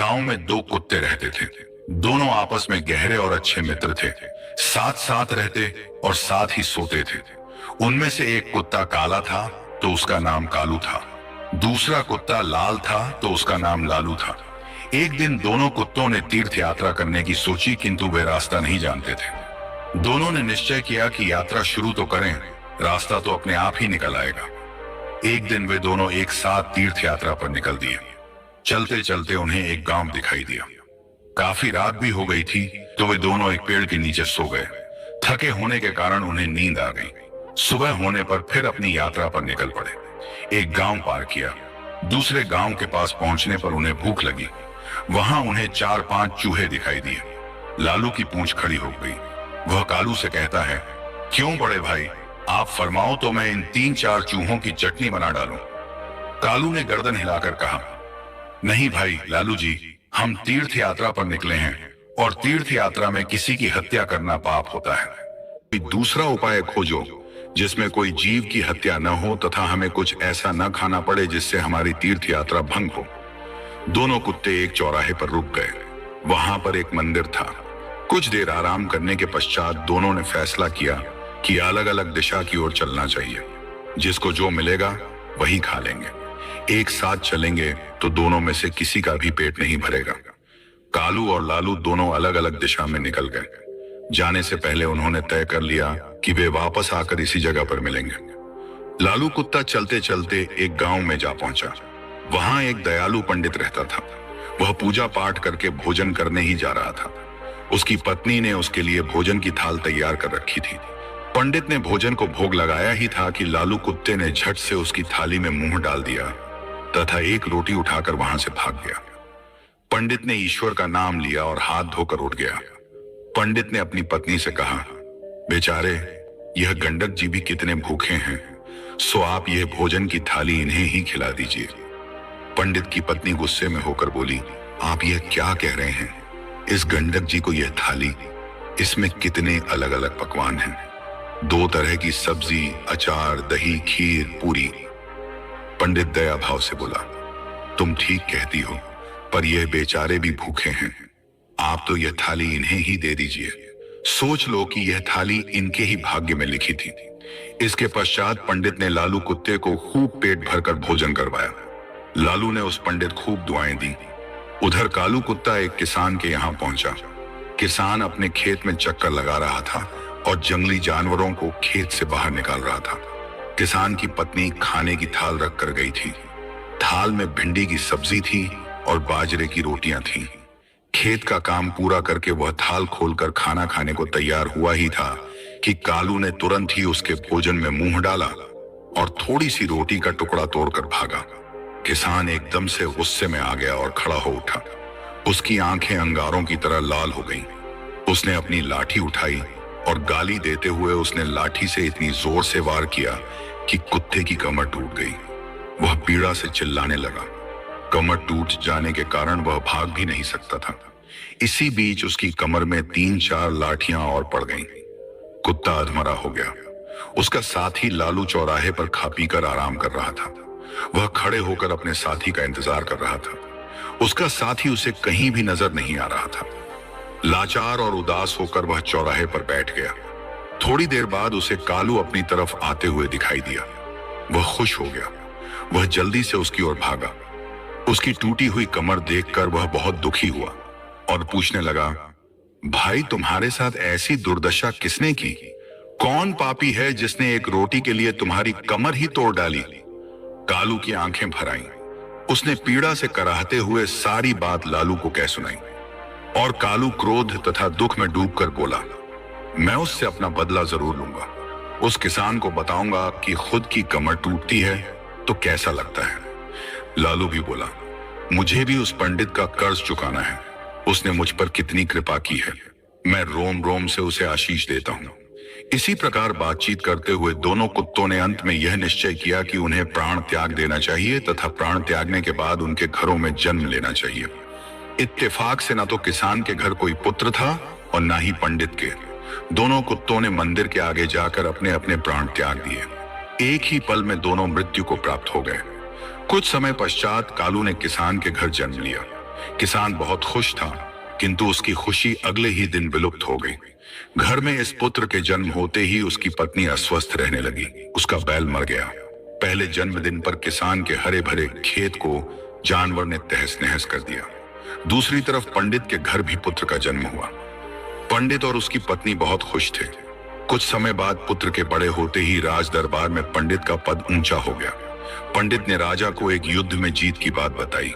गांव में दो कुत्ते रहते थे। दोनों आपस में गहरे और अच्छे मित्र थे। साथ साथ रहते और साथ ही सोते थे। उनमें से एक कुत्ता काला था तो उसका नाम कालू था। दूसरा कुत्ता लाल था तो उसका नाम लालू था। एक दिन दोनों कुत्तों ने तीर्थ यात्रा करने की सोची, किंतु वे रास्ता नहीं जानते थे। दोनों ने निश्चय किया कि यात्रा शुरू तो करें, रास्ता तो अपने आप ही निकल आएगा। एक दिन वे दोनों एक साथ तीर्थ यात्रा पर निकल दिए। चलते चलते उन्हें एक गांव दिखाई दिया। काफी रात भी हो गई थी तो वे दोनों एक पेड़ के नीचे सो गए। थके होने के कारण उन्हें नींद आ गई। सुबह होने पर फिर अपनी यात्रा पर निकल पड़े। एक गांव पार किया। दूसरे गांव के पास पहुंचने पर उन्हें भूख लगी। वहां उन्हें 4-5 चूहे दिखाई दिए। लालू की पूंछ खड़ी हो गई। वह कालू से कहता है, क्यों बड़े भाई, आप फरमाओ तो मैं इन 3-4 चूहों की चटनी बना डालूं। कालू ने गर्दन हिलाकर कहा, नहीं भाई लालू जी, हम तीर्थ यात्रा पर निकले हैं और तीर्थ यात्रा में किसी की हत्या करना पाप होता है। कोई दूसरा उपाय खोजो जिसमें कोई जीव की हत्या न हो तथा हमें कुछ ऐसा न खाना पड़े जिससे हमारी तीर्थ यात्रा भंग हो। दोनों कुत्ते एक चौराहे पर रुक गए। वहां पर एक मंदिर था। कुछ देर आराम करने के पश्चात दोनों ने फैसला किया कि अलग अलग दिशा की ओर चलना चाहिए। जिसको जो मिलेगा वही खा लेंगे। एक साथ चलेंगे तो दोनों में से किसी का भी पेट नहीं भरेगा। कालू और लालू दोनों अलग अलग दिशा में निकल गए। जाने से पहले उन्होंने तय कर लिया कि वे वापस आकर इसी जगह पर मिलेंगे। लालू कुत्ता चलते चलते एक गांव में जा पहुंचा। वहां एक दयालु पंडित रहता था। वह पूजा पाठ करके भोजन करने ही जा रहा था। उसकी पत्नी ने उसके लिए भोजन की थाल तैयार कर रखी थी। पंडित ने भोजन को भोग लगाया ही था कि लालू कुत्ते ने झट से उसकी थाली में मुंह डाल दिया तथा एक रोटी उठाकर वहां से भाग गया। पंडित ने ईश्वर का नाम लिया और हाथ धोकर उठ गया। पंडित ने अपनी पत्नी से कहा, बेचारे यह गंडक जी भी कितने भूखे हैं, सो आप यह भोजन की थाली इन्हें ही खिला दीजिए। पंडित की पत्नी गुस्से में होकर बोली, आप यह क्या कह रहे हैं? इस गंडक जी को यह थाली, इसमें कितने अलग अलग पकवान हैं। 2 तरह की सब्जी, अचार, दही, खीर, पूरी। पंडित दया भाव से बोला, तुम ठीक कहती हो, पर यह बेचारे भी भूखे हैं। आप तो यह थाली इन्हें ही दे दीजिए। सोच लो कि यह थाली इनके ही भाग्य में लिखी थी। इसके पश्चात पंडित ने लालू कुत्ते को खूब पेट भरकर भोजन करवाया। लालू ने उस पंडित खूब दुआएं दी। उधर कालू कुत्ता एक किसान के यहाँ पहुंचा। किसान अपने खेत में चक्कर लगा रहा था और जंगली जानवरों को खेत से बाहर निकाल रहा था। किसान की पत्नी खाने की थाल रख कर गई थी। थाल में भिंडी की सब्जी थी और बाजरे की रोटियां थीं। खेत का काम पूरा करके वह थाल खोलकर खाना खाने को तैयार हुआ ही था कि कालू ने तुरंत ही उसके भोजन में मुंह डाला और थोड़ी सी रोटी का टुकड़ा तोड़कर भागा। किसान एकदम से गुस्से में आ गया और खड़ा हो उठा। उसकी आंखें अंगारों की तरह लाल हो गईं। उसने अपनी लाठी उठाई और गाली देते हुए उसने लाठी से इतनी जोर से वार किया कि कुत्ते की कमर टूट गई। वह पीड़ा से चिल्लाने लगा। कमर टूट जाने के कारण वह भाग भी नहीं सकता था। इसी बीच उसकी कमर में 3-4 लाठियां और पड़ गईं। कुत्ता अधमरा हो गया। उसका साथी लालू चौराहे पर खा पी कर आराम कर रहा था। वह खड़े होकर अपने साथी का इंतजार कर रहा था। उसका साथी उसे कहीं भी नजर नहीं आ रहा था। लाचार और उदास होकर वह चौराहे पर बैठ गया। थोड़ी देर बाद उसे कालू अपनी तरफ आते हुए दिखाई दिया। वह खुश हो गया। वह जल्दी से उसकी ओर भागा। उसकी टूटी हुई कमर देखकर वह बहुत दुखी हुआ और पूछने लगा, भाई तुम्हारे साथ ऐसी दुर्दशा किसने की? कौन पापी है जिसने एक रोटी के लिए तुम्हारी कमर ही तोड़ डाली? कालू की आंखें भर आईं। उसने पीड़ा से कराहते हुए सारी बात लालू को कह सुनाई और कालू क्रोध तथा दुख में डूबकर बोला, मैं उससे अपना बदला जरूर लूंगा। उस किसान को बताऊंगा कि खुद की कमर टूटती है तो कैसा लगता है। लालू भी बोला, मुझे भी उस पंडित का कर्ज चुकाना है। उसने मुझ पर कितनी कृपा की है। मैं रोम रोम से उसे आशीष देता हूँ। इसी प्रकार बातचीत करते हुए दोनों कुत्तों ने अंत में यह निश्चय किया कि उन्हें प्राण त्याग देना चाहिए तथा प्राण त्यागने के बाद उनके घरों में जन्म लेना चाहिए। इत्तेफाक से न तो किसान के घर कोई पुत्र था और न ही पंडित के। दोनों कुत्तों ने मंदिर के आगे जाकर अपने अपने प्राण त्याग दिए। एक ही पल में दोनों मृत्यु को प्राप्त हो गए। कुछ समय पश्चात कालू ने किसान के घर जन्म लिया। किसान बहुत खुश था, किंतु उसकी खुशी अगले ही दिन विलुप्त हो गई। घर में इस पुत्र के जन्म होते ही उसकी पत्नी अस्वस्थ रहने लगी। उसका बैल मर गया। पहले जन्मदिन पर किसान के हरे भरे खेत को जानवर ने तहस नहस कर दिया। दूसरी तरफ पंडित के घर भी पुत्र का जन्म हुआ। पंडित और उसकी पत्नी बहुत खुश थे। कुछ समय बाद पुत्र के बड़े होते ही राज दरबार में पंडित का पद ऊंचा हो गया। पंडित ने राजा को एक युद्ध में जीत की बात बताई।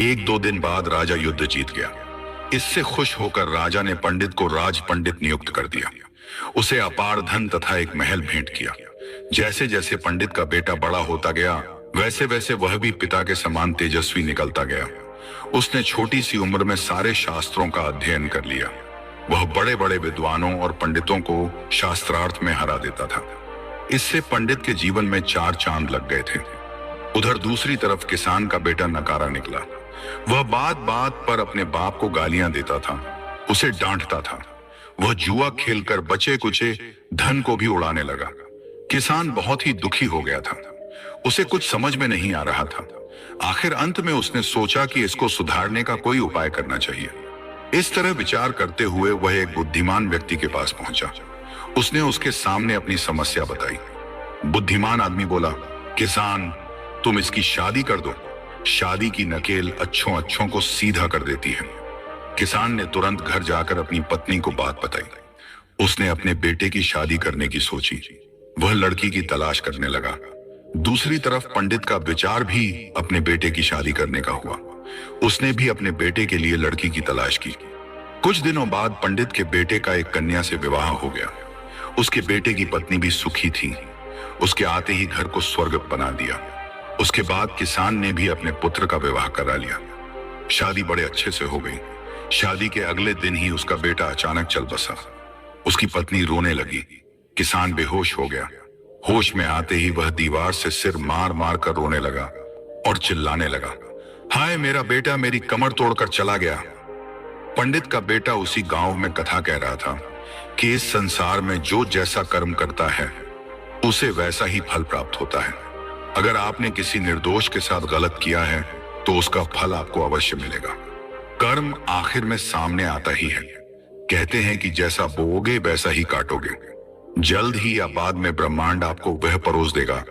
1-2 दिन बाद राजा युद्ध जीत गया। इससे खुश होकर राजा ने पंडित को राज पंडित नियुक्त कर दिया। उसे अपार धन तथा एक महल भेंट किया। जैसे जैसे पंडित का बेटा बड़ा होता गया, वैसे वैसे वह भी पिता के समान तेजस्वी निकलता गया। उसने छोटी सी उम्र में सारे शास्त्रों का अध्ययन कर लिया। वह बड़े बड़े विद्वानों और पंडितों को शास्त्रार्थ में हरा देता था। इससे पंडित के जीवन में 4 चांद लग गए थे। उधर दूसरी तरफ किसान का बेटा नकारा निकला। वह बात बात पर अपने बाप को गालियां देता था, उसे डांटता था। वह जुआ खेलकर बचे कुचे धन को भी उड़ाने लगा। किसान बहुत ही दुखी हो गया था। उसे कुछ समझ में नहीं आ रहा था। आखिर अंत में उसने सोचा कि इसको सुधारने का कोई उपाय करना चाहिए। इस तरह विचार करते हुए वह एक बुद्धिमान व्यक्ति के पास पहुंचा। उसने उसके सामने अपनी समस्या बताई। बुद्धिमान आदमी बोला, किसान, तुम इसकी शादी कर दो। शादी की नकेल अच्छों अच्छों को सीधा कर देती है। किसान ने तुरंत घर जाकर अपनी पत्नी को बात बताई। उसने अपने बेटे की शादी करने की सोची। वह लड़की की तलाश करने लगा। दूसरी तरफ पंडित का विचार भी अपने बेटे की शादी करने का हुआ। उसने भी अपने बेटे के लिए लड़की की तलाश की। कुछ दिनों बाद पंडित के बेटे का एक कन्या से विवाह हो गया। उसके बेटे की पत्नी भी सुखी थी। उसके आते ही घर को स्वर्ग बना दिया। उसके बाद किसान ने भी अपने पुत्र का विवाह करा लिया। शादी बड़े अच्छे से हो गई। शादी के अगले दिन ही उसका बेटा अचानक चल बसा। उसकी पत्नी रोने लगी। किसान बेहोश हो गया। होश में आते ही वह दीवार से सिर मार मार कर रोने लगा और चिल्लाने लगा, हाय मेरा बेटा मेरी कमर तोड़कर चला गया। पंडित का बेटा उसी गांव में कथा कह रहा था कि इस संसार में जो जैसा कर्म करता है उसे वैसा ही फल प्राप्त होता है। अगर आपने किसी निर्दोष के साथ गलत किया है तो उसका फल आपको अवश्य मिलेगा। कर्म आखिर में सामने आता ही है। कहते हैं कि जैसा बोओगे वैसा ही काटोगे। जल्द ही या बाद में ब्रह्मांड आपको वह परोस देगा